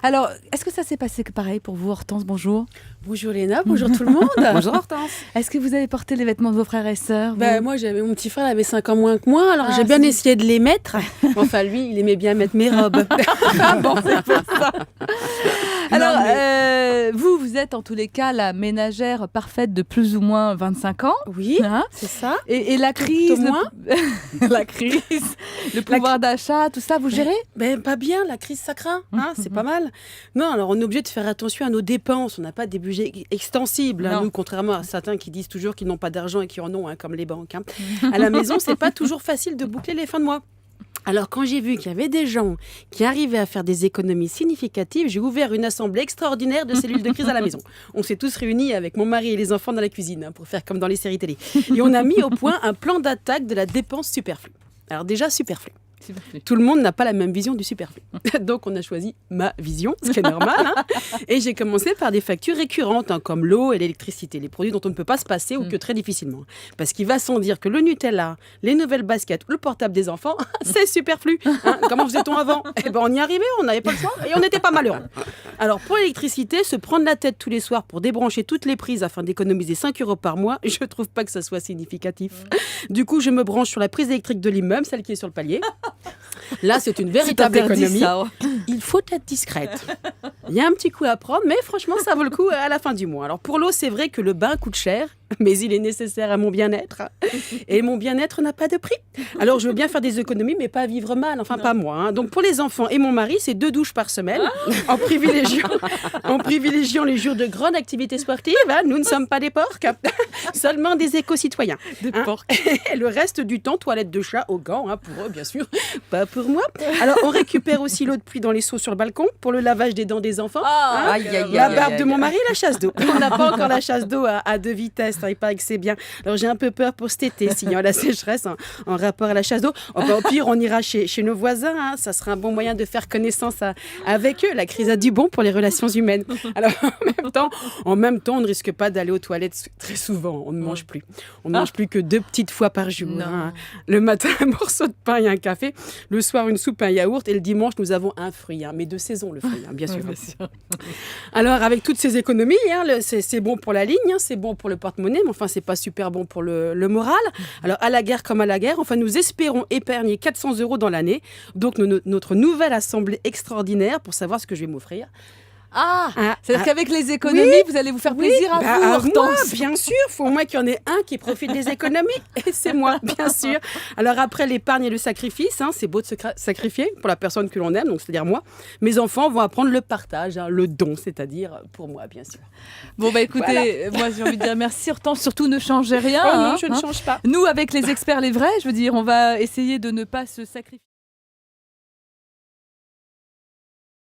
Alors, est-ce que ça s'est passé pareil pour vous, Hortense? Bonjour. Bonjour Léna, bonjour tout le monde. Bonjour Hortense. Est-ce que vous avez porté les vêtements de vos frères et sœurs? Moi, mon petit frère avait 5 ans moins que moi, alors j'ai c'est bien bien. essayé de les mettre. Enfin, lui, il aimait bien mettre mes robes. Bon, c'est pour ça. Alors, Non, vous êtes en tous les cas la ménagère parfaite de plus ou moins 25 ans. Oui, Hein, c'est ça. et la crise, au moins. la crise, le pouvoir d'achat, tout ça, vous gérez? Pas bien, la crise ça craint, hein, c'est pas mal. Non, alors on est obligé de faire attention à nos dépenses, on n'a pas des budgets extensibles, hein, Non. nous, contrairement à certains qui disent toujours qu'ils n'ont pas d'argent et qui en ont, hein, comme les banques. Hein. À la maison, c'est pas toujours facile de boucler les fins de mois. Alors quand j'ai vu qu'il y avait des gens qui arrivaient à faire des économies significatives, j'ai ouvert une assemblée extraordinaire de cellules de crise à la maison. On s'est tous réunis avec mon mari et les enfants dans la cuisine, hein, pour faire comme dans les séries télé. Et on a mis au point un plan d'attaque de la dépense superflue. Alors déjà, superflu. Tout le monde n'a pas la même vision du superflu. Donc, on a choisi ma vision, ce qui est normal. Hein. Et j'ai commencé par des factures récurrentes, hein, comme l'eau et l'électricité, les produits dont on ne peut pas se passer ou que très difficilement. Parce qu'il va sans dire que le Nutella, les nouvelles baskets ou le portable des enfants, c'est superflu. Hein. Comment faisait-on avant? On y arrivait, on n'avait pas le choix et on n'était pas malheureux. Alors, pour l'électricité, se prendre la tête tous les soirs pour débrancher toutes les prises afin d'économiser 5 € par mois, je ne trouve pas que ça soit significatif. Du coup, je me branche sur la prise électrique de l'immeuble, celle qui est sur le palier. Là, c'est une véritable économie. Ça, ouais. Il faut être discrète. Il y a un petit coup à prendre, mais franchement, ça vaut le coup à la fin du mois. Alors, pour l'eau, c'est vrai que le bain coûte cher, mais il est nécessaire à mon bien-être. Et mon bien-être n'a pas de prix. Alors, je veux bien faire des économies, mais pas vivre mal. Enfin, pas moi. Hein. Donc, pour les enfants et mon mari, c'est 2 douches par semaine, en privilégiant les jours de grande activité sportive. Hein. Nous ne sommes pas des porcs, seulement des éco-citoyens. Des Hein. porcs. Et le reste du temps, toilette de chat aux gants, hein, pour eux, bien sûr, pas pour moi. Alors, on récupère aussi l'eau de pluie dans les seaux sur le balcon pour le lavage des dents des enfants. Ah, Hein. La barbe de mon mari, la chasse d'eau. On n'a pas encore la chasse d'eau à 2 vitesses. Il paraît que c'est bien. Alors, j'ai un peu peur pour cet été, s'il y a la sécheresse en rapport à la chasse d'eau. Au pire, on ira chez nos voisins. Hein. Ça sera un bon moyen de faire connaissance avec eux. La crise a du bon pour les relations humaines. Alors, en même temps, on ne risque pas d'aller aux toilettes très souvent. On ne mange plus. On ne mange plus que 2 petites fois par jour. Hein. Le matin, un morceau de pain et un café. Le soir, une soupe, un yaourt. Et le dimanche, nous avons un fruit. Hein. Mais de saison, le fruit, hein, bien sûr. Alors, avec toutes ces économies, hein, c'est bon pour la ligne, hein, c'est bon pour le porte-monnaie, mais enfin, c'est pas super bon pour le moral. Alors, à la guerre comme à la guerre, enfin, nous espérons épargner 400 € dans l'année. Donc, notre nouvelle assemblée extraordinaire pour savoir ce que je vais m'offrir. C'est-à-dire qu'avec les économies, vous allez vous faire plaisir à vous, moi, Hortense. bien sûr, il faut au moins qu'il y en ait un qui profite des économies. Et c'est moi, bien sûr. Alors après, l'épargne et le sacrifice, hein, c'est beau de se sacrifier pour la personne que l'on aime, donc c'est-à-dire moi. Mes enfants vont apprendre le partage, hein, le don, c'est-à-dire pour moi, bien sûr. Bon, écoutez, moi j'ai envie de dire merci, Hortense. Surtout ne changez rien. Oh non, hein, je ne change pas. Nous, avec les experts, les vrais, je veux dire, on va essayer de ne pas se sacrifier.